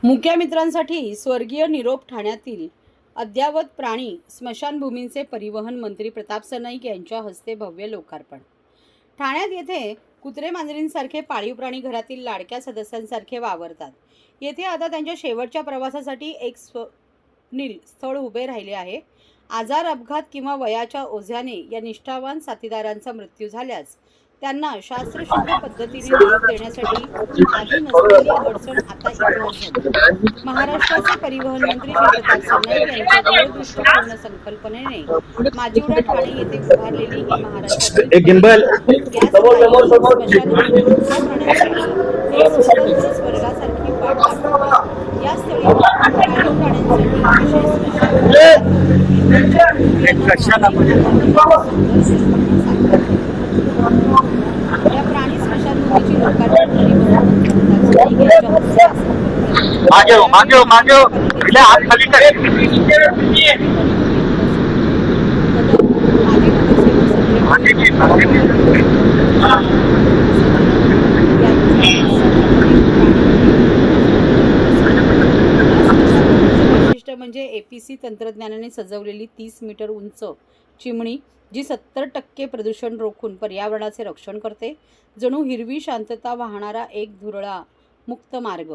मुक्या मित्रांसाठी स्वर्गीय निरोप ठाण्यातील अद्ययावत प्राणी स्मशानभूमींचे परिवहन मंत्री प्रताप सरनाईक यांच्या हस्ते भव्य लोकार्पण। ठाण्यात येथे कुत्रे मांजरींसारखे पाळीव प्राणी घरातील लाडक्या सदस्यांसारखे वावरतात। येथे आता त्यांच्या शेवटच्या प्रवासासाठी एक स्वप्नील स्थळ उभे राहिले आहे। आजार, अपघात किंवा वयाच्या ओझ्याने या निष्ठावान साथीदारांचा मृत्यू झाल्यास त्यांना शास्त्रशुद्ध पद्धतीने निरोप देण्यासाठी आधी नसलेली अडचण आता इतिहास झाली। महाराष्ट्राचे परिवहन मंत्री श्री प्रताप सरनाईक यांच्या दूरदृष्टीपूर्ण संकल्पनेने माजिवडा ठाणे येथे उभारलेली ही महाराष्ट्रातील स्वर्गासारखी वाट दाखवते। या स्थळी पाळीव या प्राणी स्मशानभूमीची लोकार्पण वैशिष्ट्य म्हणजे एपीसी तंत्रज्ञानाने सजवलेली 30 मीटर उंच चिमणी, जी 70% प्रदूषण रोखून पर्यावरणाचे रक्षण करते। जणू हिरवी शांतता वाहणारा एक धुरळा मुक्त मार्ग।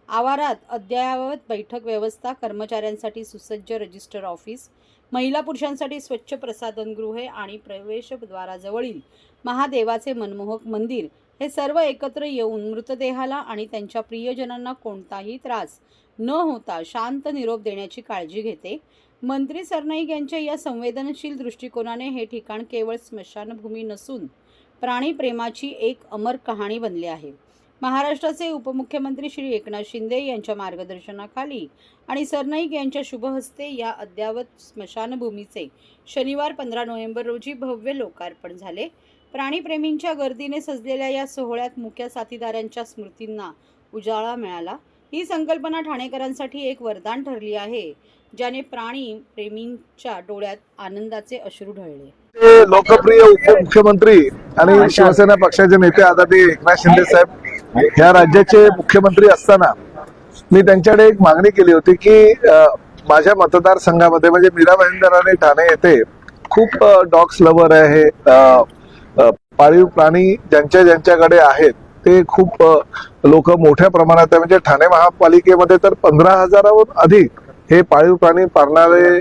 आवारात अद्ययावत बैठक व्यवस्था, कर्मचाऱ्यांसाठी सुसज्ज रजिस्टर ऑफिस, महिला पुरुषांसाठी स्वच्छ प्रसाधनगृहे आणि प्रवेशद्वाराजवळील महादेवाचे मनमोहक मंदिर हे सर्व एकत्र येऊन मृतदेहाला आणि त्यांच्या प्रियजनांना कोणताही त्रास न होता शांत निरोप देण्याची काळजी घेते। मंत्री सरनाईक यांच्या या संवेदनशील दृष्टिकोनाने हे ठिकाण केवळ स्मशानभूमी नसून प्राणीप्रेमाची एक अमर कहाणी बनले आहे। महाराष्ट्राचे उपमुख्यमंत्री श्री एकनाथ शिंदे यांच्या मार्गदर्शनाखाली आणि सरनाईक यांच्या शुभ हस्ते या अद्ययावत स्मशानभूमीचे शनिवार 15 नोव्हेंबर रोजी भव्य लोकार्पण झाले। प्राणीप्रेमींच्या गर्दीने सजलेल्या या सोहळ्यात मुक्या साथीदारांच्या स्मृतींना उजाळा मिळाला। ही संकल्पना ठाणेकरांसाठी एक वरदान ठरली आहे, ज्याने प्राणीप्रेमींच्या डोळ्यात आनंदाचे अश्रू ढळले। लोकप्रिय उपमुख्यमंत्री आणि शिवसेना पक्षाचे नेते आदरणीय एकनाथ शिंदे साहेब या राज्याचे मुख्यमंत्री असताना मी त्यांच्याकडे एक मागणी केली होती की माझ्या मतदारसंघामध्ये म्हणजे मीरा भाईंदर आणि ठाणे येथे खूप डॉग्स लवर आहे, पाळीव प्राणी ज्यांच्याकडे आहेत ते खूप लोक मोठ्या प्रमाणात आहे। म्हणजे ठाणे महापालिकेमध्ये तर 15,000हून अधिक हे पाळीव प्राणी पाळणारे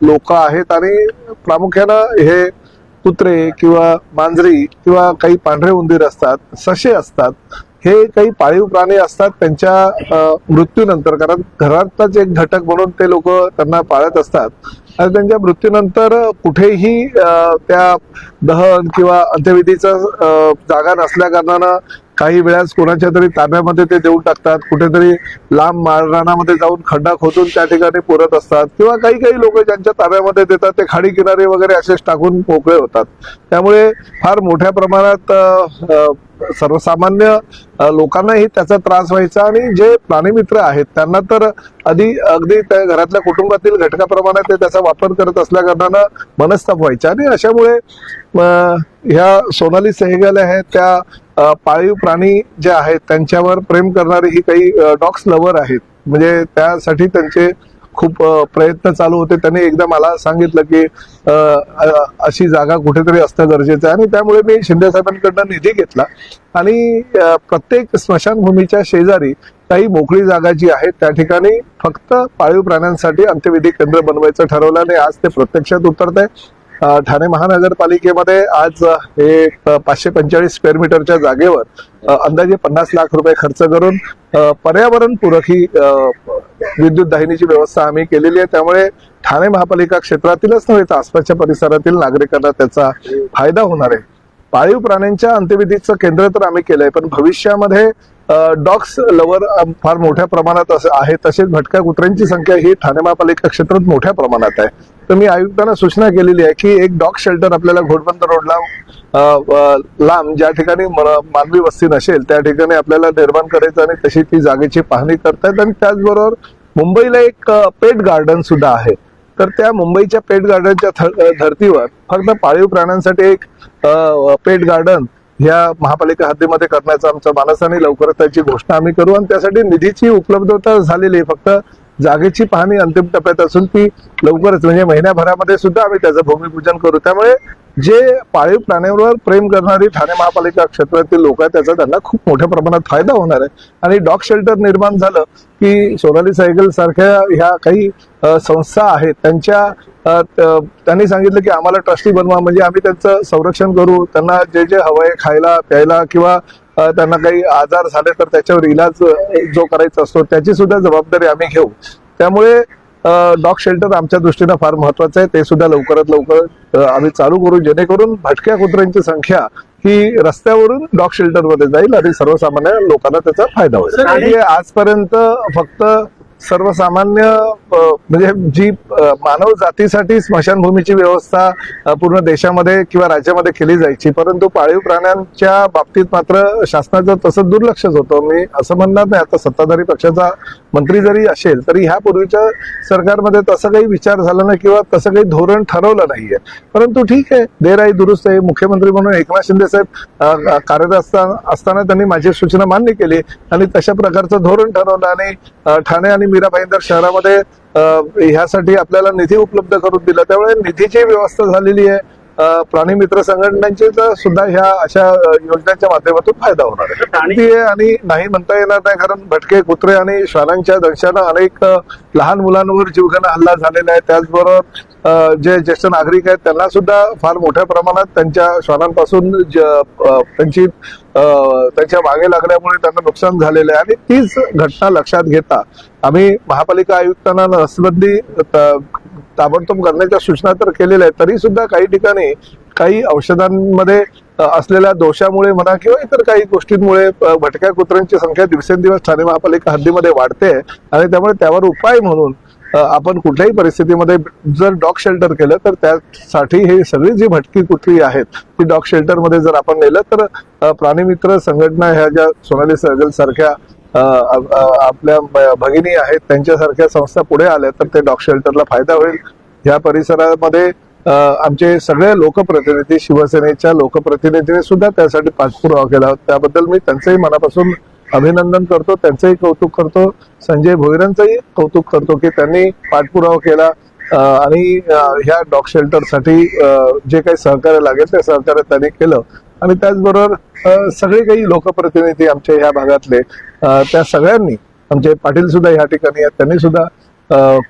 लोक आहेत आणि प्रामुख्यानं हे कुत्रे किंवा मांजरी किंवा काही पांढरे उंदीर असतात, ससे असतात, हे काही पाळीव प्राणी असतात। त्यांच्या मृत्यूनंतर, कारण घरातलाच एक घटक म्हणून ते लोक त्यांना पाळत असतात आणि त्यांच्या मृत्यूनंतर कुठेही त्या दहन किंवा अंत्यविधीचा जागा नसल्या कारणानं काही वेळास कोणाच्या तरी ताब्यामध्ये ते देऊन टाकतात, कुठेतरी लांब माळरानामध्ये जाऊन खड्डा खोदून त्या ठिकाणी पुरत असतात किंवा काही लोक ज्यांच्या ताब्यामध्ये देतात ते खाडी किनारे वगैरे असेच टाकून मोकळे होतात। त्यामुळे फार मोठ्या प्रमाणात सर्वसामान्य लोकांनाही त्याचा त्रास व्हायचा आणि जे प्राणीमित्र आहेत त्यांना तर अगदी त्या घरातल्या कुटुंबातील घटकाप्रमाणे ते त्याचा वापर करत असल्या कारणानं मनस्ताप व्हायचा आणि अशामुळे ह्या सोनाली सहगल आहेत त्या पाळीव प्राणी जे आहेत त्यांच्यावर प्रेम करणारे ही काही डॉग्स लवर आहेत। म्हणजे त्यासाठी त्यांचे खूप प्रयत्न चालू होते। त्यांनी एकदा मला सांगितलं की अशी जागा कुठेतरी असणं गरजेचं आहे आणि त्यामुळे मी शिंदे साहेबांकडनं निधी घेतला आणि प्रत्येक स्मशानभूमीच्या शेजारी काही मोकळी जागा जी आहे त्या ठिकाणी फक्त पाळीव प्राण्यांसाठी अंत्यविधी केंद्र बनवायचं ठरवलं आणि आज ते प्रत्यक्षात उतरत आहे। ठाणे महानगरपालिकेमध्ये आज हे 545 स्क्वेअर मीटरच्या जागेवर अंदाजे 50 लाख रुपये खर्च करून पर्यावरणपूरक ही विद्युत दाहिनीची व्यवस्था आम्ही केलेली आहे। त्यामुळे ठाणे महापालिका क्षेत्रातीलच नव्हे तर आसपासच्या परिसरातील नागरिकांना त्याचा फायदा होणार आहे। पाळीव प्राण्यांच्या अंत्यविधीचं केंद्र तर आम्ही केलंय, पण भविष्यामध्ये डॉग्स लवर फार मोठ्या प्रमाणात आहे, तसेच भटक्या कुत्र्यांची संख्या ही ठाणे महापालिका क्षेत्रात मोठ्या प्रमाणात आहे। तर मी आयुक्तांना सूचना केलेली आहे की एक डॉग शेल्टर आपल्याला घोडबंदर रोडला लांब ज्या ठिकाणी मानवी वस्ती नसेल त्या ठिकाणी आपल्याला निर्माण करायचं आणि तशी ती जागेची पाहणी करतायत। आणि त्याचबरोबर मुंबईला एक पेट गार्डन सुद्धा आहे, तर त्या मुंबईच्या पेट गार्डनच्या धर्तीवर फक्त पाळीव प्राण्यांसाठी एक पेट गार्डन ह्या महापालिका हद्दीमध्ये करण्याचं आमचं मानस आणि लवकरच त्याची घोषणा आम्ही करू आणि त्यासाठी निधीची उपलब्धता झालेली आहे. फक्त जागेची पाहणी अंतिम टप्प्यात असून ती लवकरच म्हणजे महिन्याभरामध्ये सुद्धा आम्ही त्याचं भूमिपूजन करू. त्यामुळे जे पाळीव प्राण्यांवर प्रेम करणारी ठाणे महापालिका क्षेत्रातील लोक आहेत त्याचा त्यांना खूप मोठ्या प्रमाणात फायदा होणार आहे. आणि डॉग शेल्टर निर्माण झालं की सोनाली सायकल सारख्या ह्या काही संस्था आहेत त्यांनी सांगितलं की आम्हाला ट्रस्टी बनवा, म्हणजे आम्ही त्यांचं संरक्षण करू, त्यांना जे जे हवंय खायला प्यायला किंवा त्यांना काही आजार झाले तर त्याच्यावर इलाज जो करायचा असतो त्याची सुद्धा जबाबदारी आम्ही घेऊ. त्यामुळे डॉग शेल्टर आमच्या दृष्टीनं फार महत्वाचं आहे. ते सुद्धा लवकरात लवकर आम्ही चालू करू जेणेकरून भटक्या कुत्र्यांची संख्या ही रस्त्यावरून डॉग शेल्टरमध्ये जाईल आणि सर्वसामान्य लोकांना त्याचा फायदा होईल. आणि आजपर्यंत फक्त सर्वसामान्य म्हणजे जी मानव जातीसाठी स्मशानभूमीची व्यवस्था पूर्ण देशामध्ये किंवा राज्यामध्ये केली जायची, परंतु पाळीव प्राण्यांच्या बाबतीत मात्र शासनाचं तसं दुर्लक्षच होतं. मी असं म्हणणार नाही, आता सत्ताधारी पक्षाचा मंत्री जरी असेल तरी ह्या पूर्वीच्या सरकारमध्ये तसं काही विचार झाला नाही किंवा तसं काही धोरण ठरवलं नाहीये. परंतु ठीक आहे, देर आई दुरुस्त आहे. मुख्यमंत्री म्हणून एकनाथ शिंदे साहेब कार्यरत असताना त्यांनी माझी सूचना मान्य केली आणि तशा प्रकारचं धोरण ठरवलं आणि ठाणे आणि मीरा भाईंदर शहरामध्ये ह्यासाठी आपल्याला निधी उपलब्ध करून दिला. त्यामुळे निधीची व्यवस्था झालेली आहे. प्राणी मित्र संघटनांचे सुद्धा ह्या अशा योजनांच्या माध्यमातून फायदा होणार आहे. आणि नाही म्हणता येणार नाही, कारण भटके कुत्रे आणि श्वानांच्या दंशानं अनेक लहान मुलांवर जीवघेणा हल्ला झालेला आहे. त्याचबरोबर जे ज्येष्ठ नागरिक आहेत त्यांना सुद्धा फार मोठ्या प्रमाणात त्यांच्या श्वानांपासून त्यांच्या मागे लागल्यामुळे त्यांना नुकसान झालेलं आहे. आणि तीच घटना लक्षात घेता आम्ही महापालिका आयुक्तांना नसबंदी ताबडतोब करण्याच्या सूचना तर केलेल्या आहेत. तरी सुद्धा काही ठिकाणी काही औषधांमध्ये असलेल्या दोषामुळे म्हणा किंवा इतर काही गोष्टींमुळे भटक्या कुत्र्यांची संख्या दिवसेंदिवस ठाणे महापालिका हद्दीमध्ये वाढते आणि त्यामुळे त्यावर उपाय म्हणून आपण कुठल्याही परिस्थितीमध्ये जर डॉग शेल्टर केलं तर त्यासाठी हे सगळी जी भटकी कुत्री आहेत ती डॉग शेल्टरमध्ये जर आपण नेलं तर प्राणी मित्र संघटना ह्या ज्या सोनाली सहगल सारख्या आपल्या भगिनी आहेत त्यांच्यासारख्या संस्था पुढे आल्या तर ते डॉग शेल्टरला फायदा होईल. या परिसरामध्ये आमचे सगळे लोकप्रतिनिधी, शिवसेनेच्या लोकप्रतिनिधींनी सुद्धा त्यासाठी पाठपुरावा केला. त्याबद्दल मी त्यांचंही मनापासून अभिनंदन करतो, त्यांचंही कौतुक करतो, संजय भोईरांचंही कौतुक करतो की त्यांनी पाठपुरावा केला आणि ह्या डॉग शेल्टरसाठी जे काही सहकार्य लागेल ते सहकार्य त्यांनी केलं. आणि त्याचबरोबर सगळे काही लोकप्रतिनिधी आमच्या ह्या भागातले त्या सगळ्यांनी, आमचे पाटील सुद्धा ह्या ठिकाणी आहेत, त्यांनी सुद्धा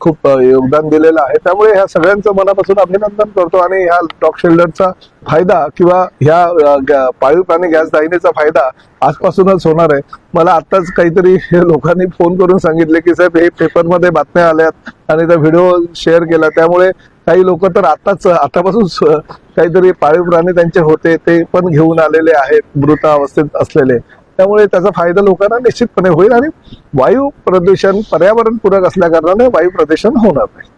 खूप योगदान दिलेलं आहे. त्यामुळे ह्या सगळ्यांचं मनापासून अभिनंदन करतो आणि ह्या डॉग शेल्टरचा फायदा किंवा ह्या पाळीव प्राणी गॅस दाहिनीचा फायदा आजपासूनच होणार आहे. मला आताच काहीतरी लोकांनी फोन करून सांगितले की साहेब हे पेपरमध्ये बातम्या आल्यात आणि त्या व्हिडिओ शेअर केला, त्यामुळे काही लोक तर आतापासून काहीतरी पाळीव प्राणी त्यांचे होते ते पण घेऊन आलेले आहेत मृत अवस्थेत असलेले. त्यामुळे त्याचा फायदा लोकांना निश्चितपणे होईल आणि वायू प्रदूषण पर्यावरण पूरक असल्या कारणाने वायू प्रदूषण होणार नाही.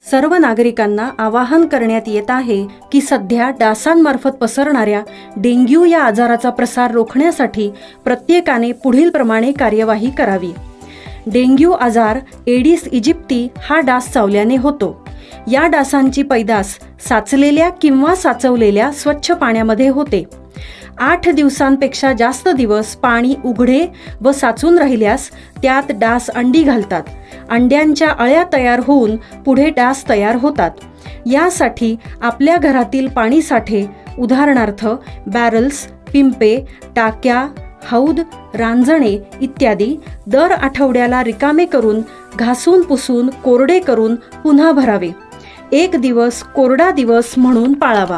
सर्व नागरिकांना आवाहन करण्यात येत आहे की सध्या डासांमार्फत पसरणाऱ्या डेंग्यू या आजाराचा प्रसार रोखण्यासाठी प्रत्येकाने पुढील प्रमाणे कार्यवाही करावी. डेंग्यू आजार एडिस इजिप्ती हा डास चावल्याने होतो. या डासांची पैदास साचलेल्या किंवा साचवलेल्या स्वच्छ पाण्यामध्ये होते. 8 दिवसांपेक्षा जास्त दिवस पाणी उघडे व साचून राहिल्यास त्यात डास अंडी घालतात. अंड्यांच्या अळ्या तयार होऊन पुढे डास तयार होतात. यासाठी आपल्या घरातील पाणी साठे उदाहरणार्थ बॅरल्स, पिंपे, टाक्या, हौद, रांजणे इत्यादी दर आठवड्याला रिकामे करून घासून पुसून कोरडे करून पुन्हा भरावे. 1 दिवस कोरडा दिवस म्हणून पाळावा.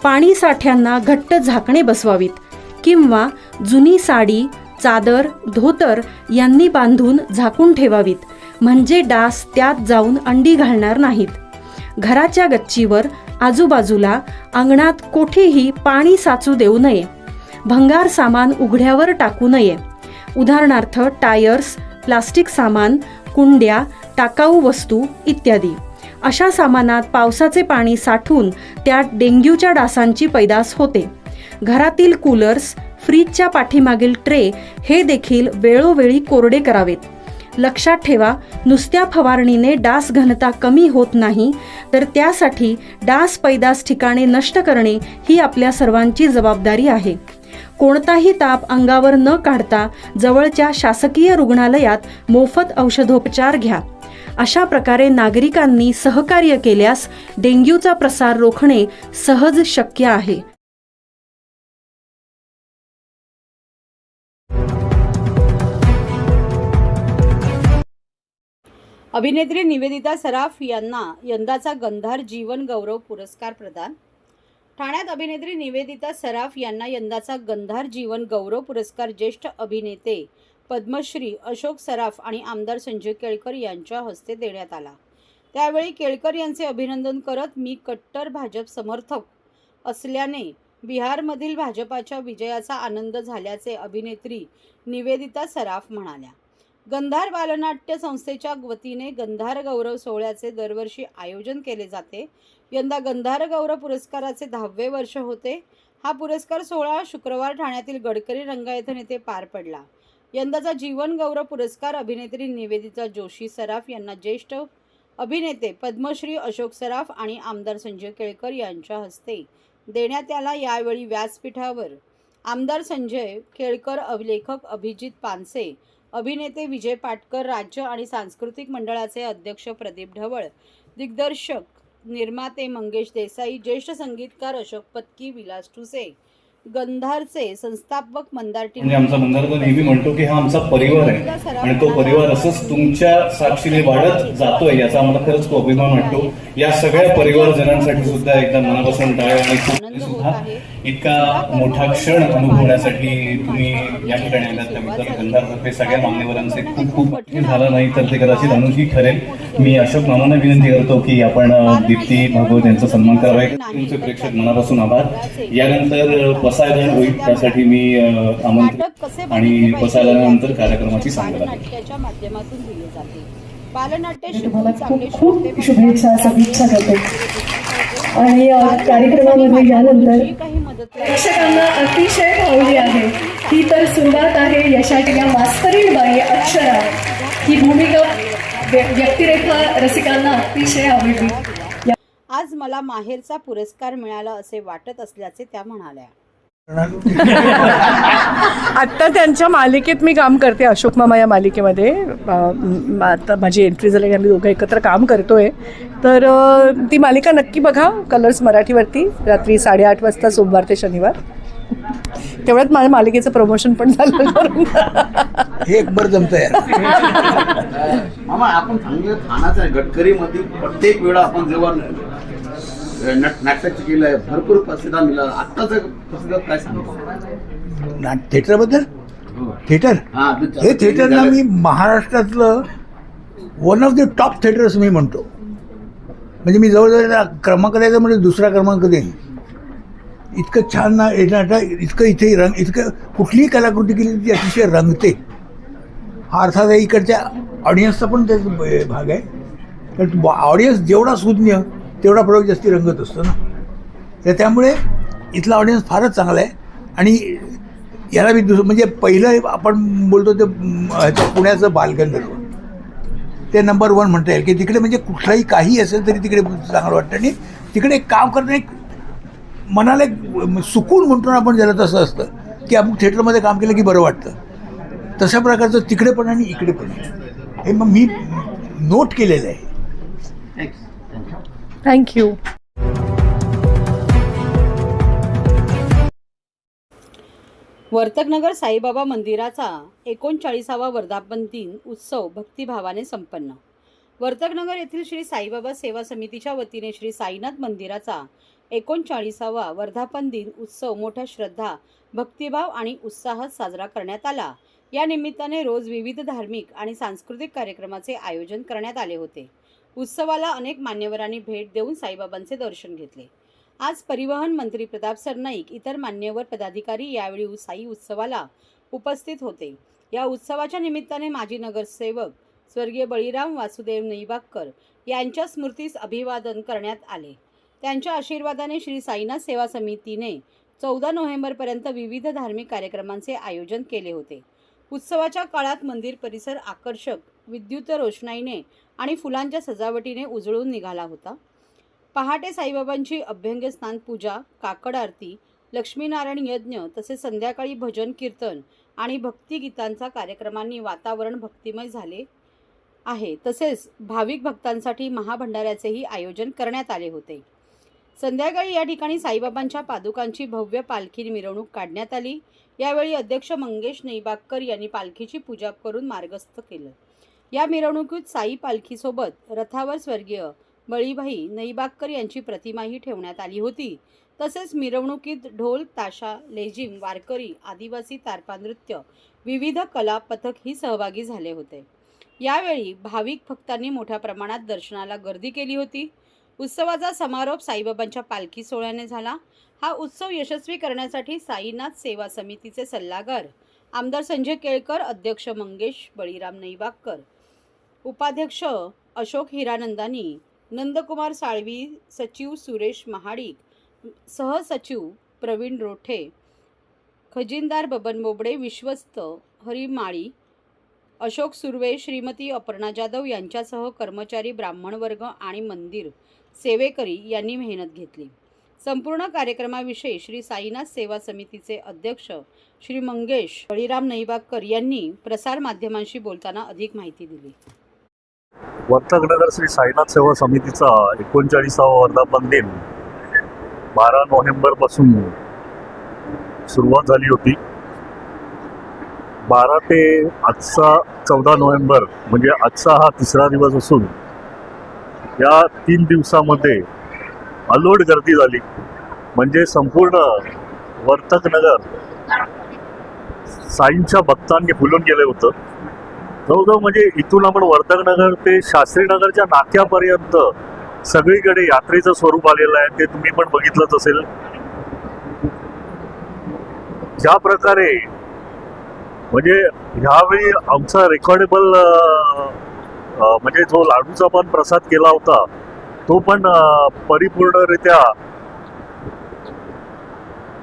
पाणी साठ्यांना घट्ट झाकणे बसवावीत किंवा जुनी साडी, चादर, धोतर यांनी बांधून झाकून ठेवावीत, म्हणजे डास त्यात जाऊन अंडी घालणार नाहीत. घराच्या गच्चीवर, आजूबाजूला, अंगणात कोठेही पाणी साचू देऊ नये. भंगार सामान उघड्यावर टाकू नये. उदाहरणार्थ टायर्स, प्लास्टिक सामान, कुंड्या, टाकाऊ वस्तू इत्यादी. अशा सामानात पावसाचे पाणी साठून त्यात डेंग्यूच्या डासांची पैदास होते. घरातील कूलर्स, फ्रीजच्या पाठीमागील ट्रे हे देखील वेळोवेळी कोरडे करावेत. लक्षात ठेवा, नुसत्या फवारणीने डास घनता कमी होत नाही, तर त्यासाठी डास पैदास ठिकाणे नष्ट करणे ही आपल्या सर्वांची जबाबदारी आहे. कोणताही ताप अंगावर न काढता जवळच्या शासकीय रुग्णालयात मोफत औषधोपचार घ्या. अशा प्रकारे नागरिकांनी सहकार्य केल्यास डेंग्यूचा प्रसार रोखणे सहज शक्य आहे. अभिनेत्री निवेदिता सराफ यांना यंदाचा गंधार जीवन गौरव पुरस्कार प्रदान. ठाण्यात अभिनेत्री निवेदिता सराफ यांना यंदाचा गंधार जीवन गौरव पुरस्कार ज्येष्ठ अभिनेते पद्मश्री अशोक सराफ आणि आमदार संजय केळकर यांच्या हस्ते देण्यात आला. त्यावेळी केळकर यांचे अभिनंदन करत, मी कट्टर भाजप समर्थक असल्याने बिहारमधील भाजपाच्या विजयाचा आनंद झाल्याचे अभिनेत्री निवेदिता सराफ म्हणाल्या. गंधार बालनाट्य संस्थेच्या वतीने गंधार गौरव सोहळ्याचे दरवर्षी आयोजन केले जाते. यंदा गंधार गौरव पुरस्काराचे 10वे वर्ष होते. हा पुरस्कार सोहळा शुक्रवार ठाण्यातील गडकरी रंगायतन येथे पार पडला. यंदाचा जीवन गौरव पुरस्कार अभिनेत्री निवेदिता जोशी सराफ यांना ज्येष्ठ अभिनेते पद्मश्री अशोक सराफ आणि आमदार संजय केळकर यांच्या हस्ते देण्यात आला. यावेळी व्यासपीठावर आमदार संजय केळकर, लेखक अभिजित पानसे, अभिनेते विजय पाटकर, राज्य आणि सांस्कृतिक मंडळाचे अध्यक्ष प्रदीप ढवळ, दिग्दर्शक निर्माते मंगेश देसाई, ज्येष्ठ संगीतकार अशोक पत्की, विलास ठुसे, गंधारचे संस्थापक मंदार टिंगे, म्हणजे आमचा मंदार तो नेहमी म्हणतो की हा आमचा परिवार आहे आणि तो परिवार असंच तुमच्या साक्षीने वाढत जातोय याचा आम्हाला खरंच खूप अभिमान वाटतो. या सगळ्या परिवारजनांसाठी सुद्धा एकदा मनापासून टाळ्या आणि सुद्धा इतका मोठा क्षण अनुभवण्यासाठी तुम्ही या ठिकाणी आलात त्याबद्दल गंधारतर्फे सगळ्या मान्यवरांचे खूप खूप झाला नाही तर ते कदाचित अनुषी ठरेल. मी अशोक मामांना विनंती करतो की आपण दीप्ती भागवत यांचा सन्मान करावा. तुमचे प्रेक्षक मनापासून आभार. यानंतर पसायदान होईल त्यासाठी मी आमंत्रित आणि पसायदानानंतर कार्यक्रमाची सांगता नाट्याच्या माध्यमातून दिले जाते. बालनाट्य तुम्हाला खूप खूप शुभेच्छा सदिच्छा करते. आणि कार्यक्रमामध्ये गेल्यानंतर प्रेक्षकांना अतिशय भावली आहे. ही तर सुरुवात आहे यशाची. या मास्तरीण बाई अक्षरा ही भूमिका व्यक्तिरेखा रसिकांना अतिशय आवडली. आज मला माहेरचा पुरस्कार मिळाला असे वाटत असल्याचे त्या म्हणाल्या. आत्ता त्यांच्या मालिकेत मी काम करते, अशोक मामा या मालिकेमध्ये. आता माझी एंट्री झाली, आम्ही दोघं एकत्र काम करतोय. तर ती मालिका नक्की बघा कलर्स मराठीवरती रात्री 8:30 वाजता सोमवार ते शनिवार. तेवढ्यात माझ्या मालिकेचं प्रमोशन पण झालं. हे एक बरं जमतंय. मामा आपण चांगलं ठाण्याच्या गडकरीमध्ये प्रत्येक वेळा आपण जेव्हा नाटकाची केलंय भरपूर प्रसिद्ध मिळाला. आत्ताच प्रसिद्ध काय सांगतो थिएटरबद्दल? थिएटर हे थिएटरला मी महाराष्ट्रातलं one of the top theaters मी म्हणतो. म्हणजे मी जवळजवळ क्रमांक द्यायचा म्हणजे दुसरा क्रमांक देईन. इतकं छान ना इतकं इथे रंग, इतकं कुठलीही कलाकृती केली ती अतिशय रंगते. हा अर्थात इकडच्या ऑडियन्सचा पण त्याचा भाग आहे. कारण ऑडियन्स जेवढा सुज्ञ तेवढा प्रयोग जास्ती रंगत असतो ना. तर त्यामुळे इथला ऑडियन्स फारच चांगला आहे. आणि याला मी म्हणजे पहिलं आपण बोलतो ते पुण्याचं बालगंधर्व ते नंबर 1 म्हणता येईल की तिकडे म्हणजे कुठलाही काही असेल तरी तिकडे चांगलं वाटतं. आणि तिकडे काम करणं एक मनाला एक सुकून म्हणतो ना आपण ज्याला, तसं असतं की अमुक थिएटरमध्ये काम केलं की बरं वाटतं. तशा प्रकारचं तिकडे पण आणि इकडे पण हे मग मी नोट केलेलं आहे. थँक्यू. वर्तकनगर साईबाबा मंदिराचा 39वा वर्धापन दिन उत्सव भक्तिभावाने संपन्न. वर्तकनगर येथील श्री साईबाबा सेवा समितीच्या वतीने श्री साईनाथ मंदिराचा 39वा वर्धापन दिन उत्सव मोठ्या श्रद्धा, भक्तिभाव आणि उत्साहात साजरा करण्यात आला. या निमित्ताने रोज विविध धार्मिक आणि सांस्कृतिक कार्यक्रमाचे आयोजन करण्यात आले होते. उत्सवाला अनेक मान्यवरांनी भेट देऊन साईबाबांचे दर्शन घेतले. आज परिवहन मंत्री प्रताप सरनाईक, इतर मान्यवर पदाधिकारी यावेळी साई उत्सवाला उपस्थित होते. या उत्सवाच्या निमित्ताने माजी नगरसेवक स्वर्गीय बळीराम वासुदेव निंबाळकर यांच्या स्मृतीस अभिवादन करण्यात आले. त्यांच्या आशीर्वादाने श्री साईनाथ सेवा समितीने 14 नोव्हेंबरपर्यंत विविध धार्मिक कार्यक्रमांचे आयोजन केले होते. उत्सवाच्या काळात मंदिर परिसर आकर्षक विद्युत रोषणाईने आणि फुलांच्या सजावटीने उजळून निघाला होता. पहाटे साईबाबांची अभ्यंग स्नान पूजा, काकड आरती, लक्ष्मीनारायण यज्ञ तसेच संध्याकाळी भजन कीर्तन आणि भक्तिगीतांचा कार्यक्रमांनी वातावरण भक्तिमय झाले आहे. तसेच भाविक भक्तांसाठी महाभंडाऱ्याचेही आयोजन करण्यात आले होते. संध्याकाळी या ठिकाणी साईबाबांच्या पादुकांची भव्य पालखी मिरवणूक काढण्यात आली. यावेळी अध्यक्ष मंगेश नैबागकर यांनी पालखीची पूजा करून मार्गस्थ केलं. या मिरवणुकीत साई पालखीसोबत रथावर स्वर्गीय बळीभाई नैबागकर यांची प्रतिमाही ठेवण्यात आली होती. तसेच मिरवणुकीत ढोल, ताशा, लेझिम, वारकरी, आदिवासी तारपा नृत्य, विविध कला पथक ही सहभागी झाले होते. यावेळी भाविक भक्तांनी मोठ्या प्रमाणात दर्शनाला गर्दी केली होती. उत्सवाचा समारोप साईबाबांच्या पालखी सोहळ्याने झाला. हा उत्सव यशस्वी करण्यासाठी साईनाथ सेवा समितीचे सल्लागार आमदार संजय केळकर, अध्यक्ष मंगेश बळीराम नैबागकर, उपाध्यक्ष अशोक हिरानंदानी, नंदकुमार साळवी, सचिव सुरेश महाडिक, सहसचिव प्रवीण रोठे, खजिनदार बबन बोबडे, विश्वस्त हरी माळी, अशोक सुर्वे, श्रीमती अपर्णा जाधव यांच्यासह कर्मचारी, ब्राह्मण वर्ग आणि मंदिर सेवेकरी यांनी मेहनत घेतली. संपूर्ण कार्यक्रमाविषयी श्री साईनाथ सेवा समितीचे अध्यक्ष श्री मंगेश बळीराम नैबागकर यांनी प्रसार माध्यमांशी बोलताना अधिक माहिती दिली. वर्तकनगर श्री साईनाथ सेवा समितीचा 39वा वर्धापन दिन 12 नोव्हेंबरपासून सुरुवात झाली होती. 12 ते आजचा 14 नोव्हेंबर म्हणजे आजचा हा तिसरा दिवस असून या 3 दिवसामध्ये अलोट गर्दी झाली. म्हणजे संपूर्ण वर्तकनगर साईंच्या भक्तांनी फुलून गेले होतं. जवळजवळ म्हणजे इथून आपण वर्तकनगर ते शास्त्रीनगरच्या नाक्यापर्यंत सगळीकडे यात्रेचं स्वरूप आलेलं आहे. ते तुम्ही पण बघितलंच असेल. ज्या प्रकारे म्हणजे ह्यावेळी आमचा रेकॉर्डेबल म्हणजे जो लाडूचा पण प्रसाद केला होता तो पण परिपूर्णरित्या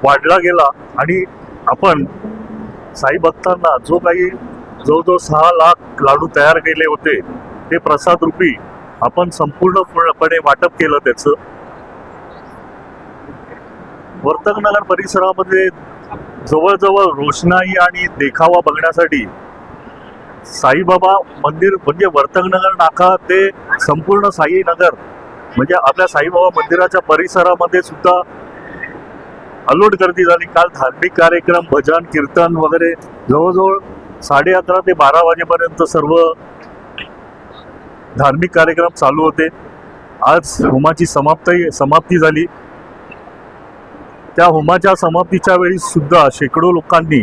वाढला गेला. आणि आपण साई भक्तांना जो काही जवळजवळ 6 लाख लाडू तयार केले होते ते प्रसाद रूपी आपण संपूर्णपणे वाटप केलं. त्याचं वर्तकनगर परिसरामध्ये जवळजवळ रोषणाई आणि देखावा बघण्यासाठी साईबाबा मंदिर म्हणजे वर्तकनगर नाका ते संपूर्ण साईनगर म्हणजे आपल्या साईबाबा मंदिराच्या परिसरामध्ये सुद्धा अलोट गर्दी झाली. काल धार्मिक कार्यक्रम, भजन, कीर्तन वगैरे जवळजवळ 11:30 ते 12 वाजेपर्यंत सर्व धार्मिक कार्यक्रम चालू होते. आज होमाची समाप्ती झाली. त्या होमाच्या समाप्तीच्या वेळी सुद्धा शेकडो लोकांनी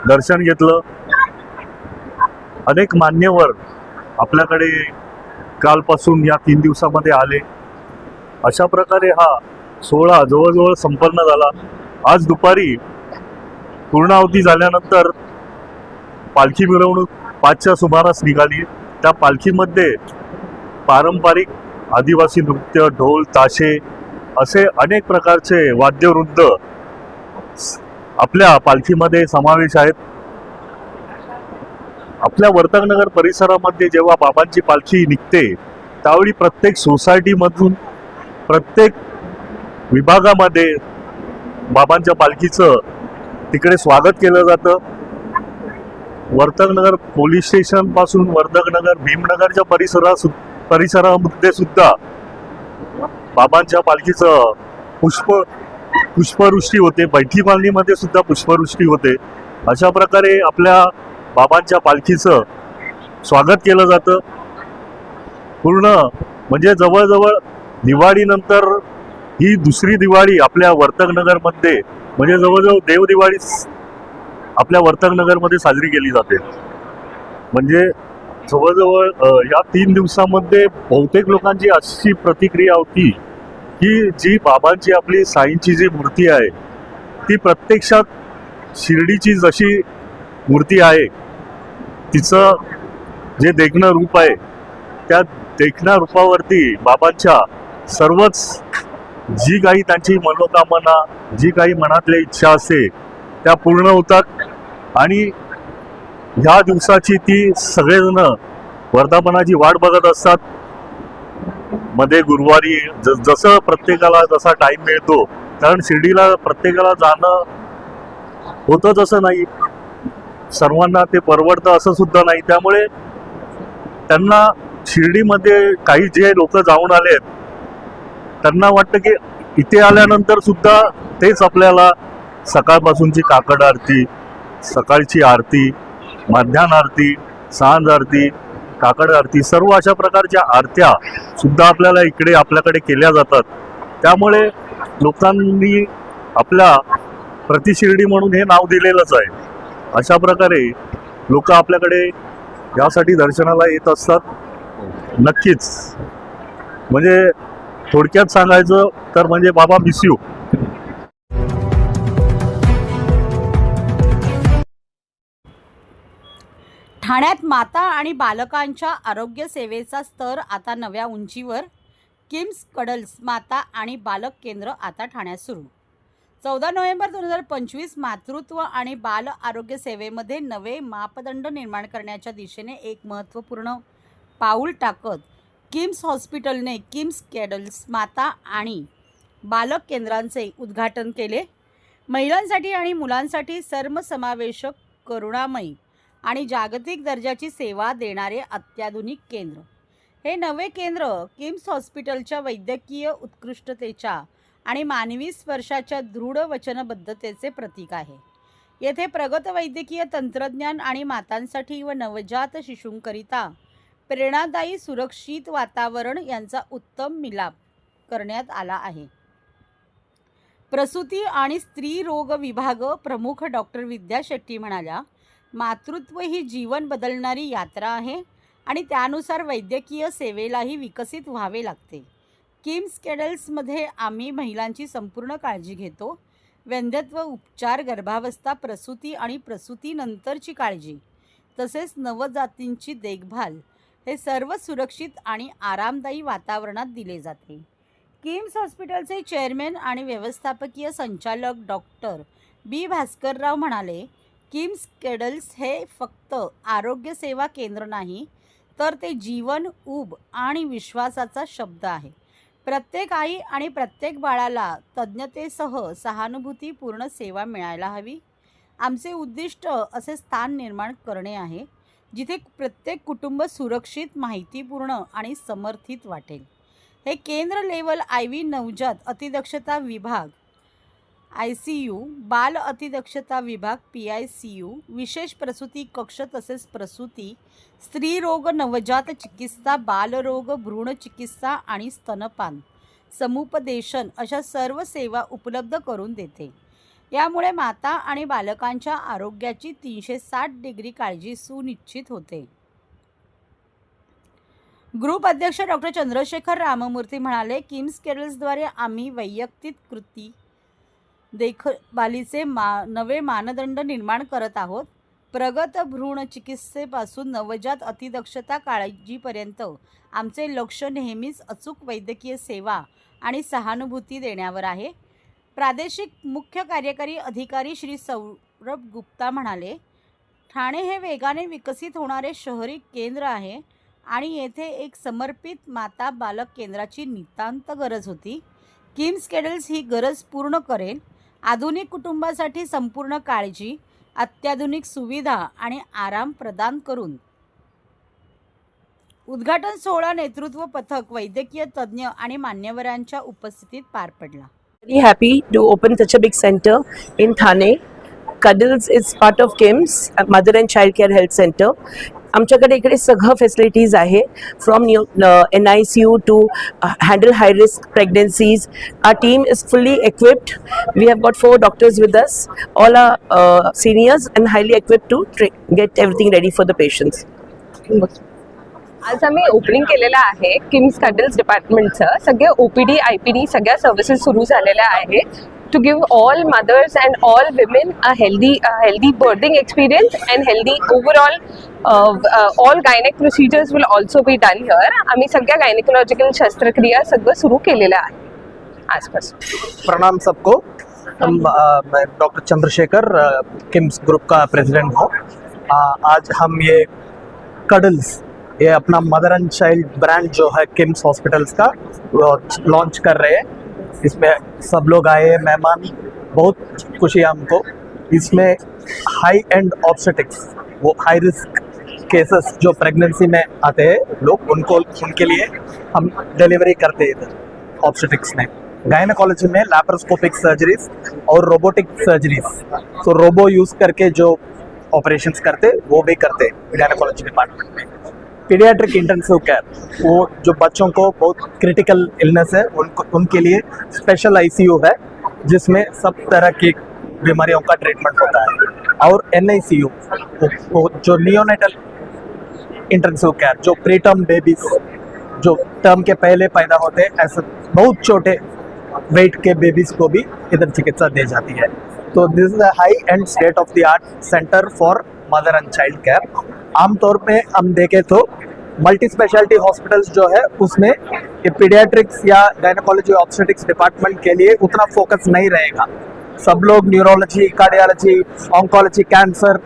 दर्शन घेतलं. अनेक मान्यवर आपल्याकडे कालपासून या 3 दिवसामध्ये आले. अशा प्रकारे हा सोहळा जवळजवळ संपन्न झाला. आज दुपारी पूर्णाहुती झाल्यानंतर पालखी मिरवणूक 5च्या सुमारास निघाली. त्या पालखीमध्ये पारंपरिक आदिवासी नृत्य, ढोल, ताशे असे अनेक प्रकारचे वाद्यवृंद आपल्या पालखीमध्ये समावेश आहेत. आपल्या वर्तकनगर परिसरामध्ये जेव्हा बाबांची पालखी निघते त्यावेळी प्रत्येक सोसायटीमधून प्रत्येक विभागामध्ये बाबांच्या पालखीचं तिकडे स्वागत केलं जातं. वर्तकनगर पोलीस स्टेशन पासून वर्तकनगर भीमनगरच्या परिसरामध्ये सुद्धा बाबांच्या पालखीचं पुष्पवृष्टी होते. बैठी कॉलनीमध्ये सुद्धा पुष्पवृष्टी होते. अशा प्रकारे आपल्या बाबांच्या पालखीचं स्वागत केलं जातं. पूर्ण म्हणजे जवळजवळ दिवाळीनंतर ही दुसरी दिवाळी आपल्या वर्तकनगरमध्ये म्हणजे जवळजवळ देवदिवाळी आपल्या वर्तकनगरमध्ये साजरी केली जाते. म्हणजे जवळजवळ या 3 दिवसामध्ये बहुतेक लोकांची अशी प्रतिक्रिया होती की जी बाबांची आपली साईंची जी मूर्ती आहे ती प्रत्यक्षात शिर्डीची जशी मूर्ती आहे तिचं जे देखणं रूप आहे त्या देखण्या रूपावरती बाबांच्या सर्वच जी काही त्यांची मनोकामना, जी काही मनातल्या इच्छा असते त्या पूर्ण होतात. आणि ह्या दिवसाची ती सगळेजण वर्धापनाची वाट बघत असतात. मध्ये गुरुवारी जसं प्रत्येकाला जसा टाइम मिळतो, कारण शिर्डीला प्रत्येकाला जाणं होतं तसं नाही, सर्वांना ते परवडतं असं सुद्धा नाही. त्यामुळे त्यांना शिर्डीमध्ये काही जे लोक जाऊन आलेत त्यांना वाटतं की इथे आल्यानंतर सुद्धा तेच आपल्याला सकाळपासूनची काकड आरती, सकाळची आरती, माध्यान्ह आरती, सांज आरती, काकड आरती, सर्व अशा प्रकारच्या आरत्या सुद्धा आपल्याला इकडे आपल्याकडे केल्या जातात. त्यामुळे लोकांनी आपल्या प्रतिशिर्डी म्हणून हे नाव दिलेलंच आहे. अशा प्रकारे लोक आपल्याकडे यासाठी दर्शनाला येत असतात. नक्कीच, म्हणजे थोडक्यात सांगायचं तर म्हणजे बाबा मिस यू. ठाण्यात माता आणि बालकांच्या आरोग्य सेवेचा स्तर आता नव्या उंचीवर. किम्स कडल्स माता आणि बालक केंद्र आता ठाण्यात सुरू. 14 नोव्हेंबर 2025 मातृत्व आणि बाल आरोग्य सेवेमध्ये नवे मापदंड निर्माण करण्याच्या दिशेने एक महत्त्वपूर्ण पाऊल टाकत किम्स हॉस्पिटलने किम्स कडल्स माता आणि बालक केंद्रांचे उद्घाटन केले. महिलांसाठी आणि मुलांसाठी सर्वसमावेशक, करुणामयी आणि जागतिक दर्जाची सेवा देणारे अत्याधुनिक केंद्र. हे नवे केंद्र किम्स हॉस्पिटलच्या वैद्यकीय उत्कृष्टतेच्या आणि मानवी स्पर्शाच्या दृढ वचनबद्धतेचे प्रतीक आहे. येथे प्रगत वैद्यकीय तंत्रज्ञान आणि मातांसाठी व नवजात शिशूंकरिता प्रेरणादायी सुरक्षित वातावरण यांचा उत्तम मिलाप करण्यात आला आहे. प्रसूती आणि स्त्री रोग विभाग प्रमुख डॉक्टर विद्या शेट्टी म्हणाल्या, मातृत्व ही जीवन बदलणारी यात्रा आहे आणि त्यानुसार वैद्यकीय सेवेलाही विकसित व्हावे लागते. किम्स कडल्समध्ये आम्ही महिलांची संपूर्ण काळजी घेतो. वैद्यत्व, उपचार, गर्भावस्था, प्रसूती आणि प्रसूतीनंतरची काळजी तसेच नवजातींची देखभाल हे सर्व सुरक्षित आणि आरामदायी वातावरणात दिले जाते. किम्स हॉस्पिटलचे चेअरमॅन आणि व्यवस्थापकीय संचालक डॉक्टर बी भास्करराव म्हणाले, किम्स कडल्स हे फक्त आरोग्यसेवा केंद्र नाही, तर ते जीवन, ऊब आणि विश्वासाचा शब्द आहे. प्रत्येक आई आणि प्रत्येक बाळाला तज्ञतेसह सहानुभूतीपूर्ण सेवा मिळायला हवी. आमचे उद्दिष्ट असे स्थान निर्माण करणे आहे जिथे प्रत्येक कुटुंब सुरक्षित, माहितीपूर्ण आणि समर्थित वाटेल. हे केंद्र लेवल IV नवजात अतिदक्षता विभाग ICU, बाल अतिदक्षता विभाग PICU, विशेष प्रसूती कक्ष तसेच प्रसूती, स्त्रीरोग, नवजात चिकित्सा, बालरोग, भ्रूण चिकित्सा आणि स्तनपान समुपदेशन अशा सर्व सेवा उपलब्ध करून देते. यामुळे माता आणि बालकांच्या आरोग्याची 360 डिग्री काळजी सुनिश्चित होते. ग्रुप अध्यक्ष डॉक्टर चंद्रशेखर राममूर्ती म्हणाले, किम्स कडल्सद्वारे आम्ही वैयक्तिक कृती देखभालीचे नवे मानदंड निर्माण करत आहोत. प्रगत भ्रूण चिकित्सेपासून नवजात अतिदक्षता काळजीपर्यंत आमचे लक्ष नेहमीच अचूक वैद्यकीय सेवा आणि सहानुभूती देण्यावर आहे. प्रादेशिक मुख्य कार्यकारी अधिकारी श्री सौरभ गुप्ता म्हणाले, ठाणे हे वेगाने विकसित होणारे शहरी केंद्र आहे आणि येथे एक समर्पित माता बालक केंद्राची नितांत गरज होती. किम्स कडल्स ही गरज पूर्ण करेल. आधुनिक कुटुंबासाठी संपूर्ण काळजी, अत्याधुनिक सुविधा आणि आराम प्रदान करून उद्घाटन सोहळा नेतृत्व पथक, वैद्यकीय तज्ज्ञ आणि मान्यवरांच्या उपस्थितीत पार पडला. Very happy to open such a big center in Thane. Cuddles is part of KIMS, Mother and Child Care Health Center. आमच्याकडे इकडे सगळं फॅसिलिटीज आहे, from NICU to handle high risk pregnancies. Our team is fully equipped. We have got 4 doctors with us. All are seniors and highly equipped to get everything ready for the patients. आज आम्ही opening केलेलं आहे KIMS cuddles डिपार्टमेंटचं. सगळे OPD, IPD सगळ्या services सुरू झालेल्या आहेत to give all mothers and all women a healthy birthing experience and healthy overall all gynec procedures will also be done here. आम्ही सगळ्या गायनेकोलॉजिकल शस्त्रक्रिया सगळं सुरू केलेलं आहे आजपासून. प्रणाम सबको. मैं डॉक्टर चंद्रशेखर, किम्स ग्रुप का प्रेसिडेंट हूँ. आज हम ये कडल्स ये अपना मदर एंड चाइल्ड ब्रांड जो है किम्स हॉस्पिटल्स का लॉन्च कर रहे हैं। इसमें सब लोग आए हैं, मेहमान, बहुत खुशी है हमको। इसमें हाई एंड ऑब्स्टेटिक्स, वो हाई रिस्क केसेस जो प्रेगनेंसी में आते हैं लोग, उनके लिए हम डिलीवरी करते हैं इधर ऑब्स्टेटिक्स में। गायनेकोलॉजी में लैप्रोस्कोपिक सर्जरीज और रोबोटिक सर्जरीज, तो रोबो यूज़ करके जो ऑपरेशंस करते वो भी करते गायनेकोलॉजी डिपार्टमेंट में। पीडियाट्रिक इंटेंसिव केयर, वो जो बच्चों को बहुत क्रिटिकल इलनेस है उनके लिए स्पेशल आईसीयू है जिसमें सब तरह की बीमारियों का ट्रीटमेंट होता है। और NICU, वो जो नियोनेटल इंटेंसिव केयर, जो प्रीटर्म बेबीज जो टर्म के पहले पैदा होते हैं, ऐसे बहुत छोटे वेट के बेबीज को भी इधर चिकित्सा दी जाती है। तो this is a high end state of the art centre for mother and child care. आमतौर पे हम देखें तो मल्टी स्पेशलिटी हॉस्पिटल्स जो है उसमें ये पीडियाट्रिक्स या गायनेकोलॉजी ऑब्स्टेटिक्स डिपार्टमेंट के लिए उतना फोकस नहीं रहेगा। सब लोग न्यूरोलॉजी, कार्डियोलॉजी, ऑन्कोलॉजी, कैंसर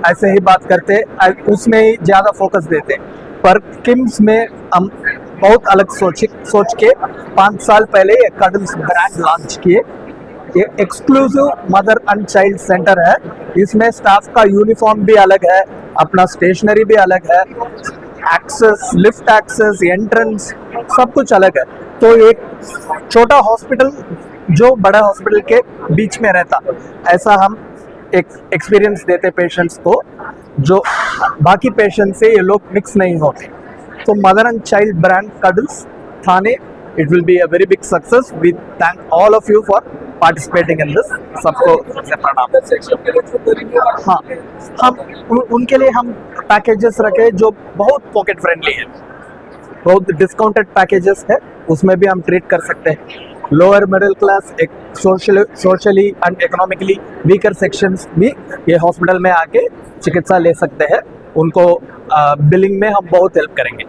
ऐसे ही बात करते, उसमें ही ज़्यादा फोकस देते। पर किम्स में हम बहुत अलग सोच के 5 साल पहले ये कडल्स ब्रांड लॉन्च किए। ये exclusive mother and child centre है। इसमें स्टाफ का यूनिफॉर्म भी अलग है, अपना स्टेशनरी भी अलग है, एक्सेस, लिफ्ट एक्सेस, एंट्रेंस, सब कुछ अलग है। तो एक छोटा हॉस्पिटल जो बड़ा हॉस्पिटल के बीच में रहता, ऐसा हम एक एक्सपीरियंस देते पेशेंट्स को, जो बाकी पेशेंट से ये लोग मिक्स नहीं होते। तो mother and child brand cuddles Thane, it will be a very big success. We thank all of you for participating in this. सबको प्रणाम। हाँ, हम उनके लिए हम पैकेजेस रखे जो बहुत पॉकेट फ्रेंडली है, बहुत डिस्काउंटेड पैकेजेस है, उसमें भी हम ट्रीट कर सकते हैं। लोअर मिडिल क्लास, एक socially end economically weaker sections भी ये हॉस्पिटल में आके चिकित्सा ले सकते हैं। उनको बिलिंग में हम बहुत हेल्प करेंगे।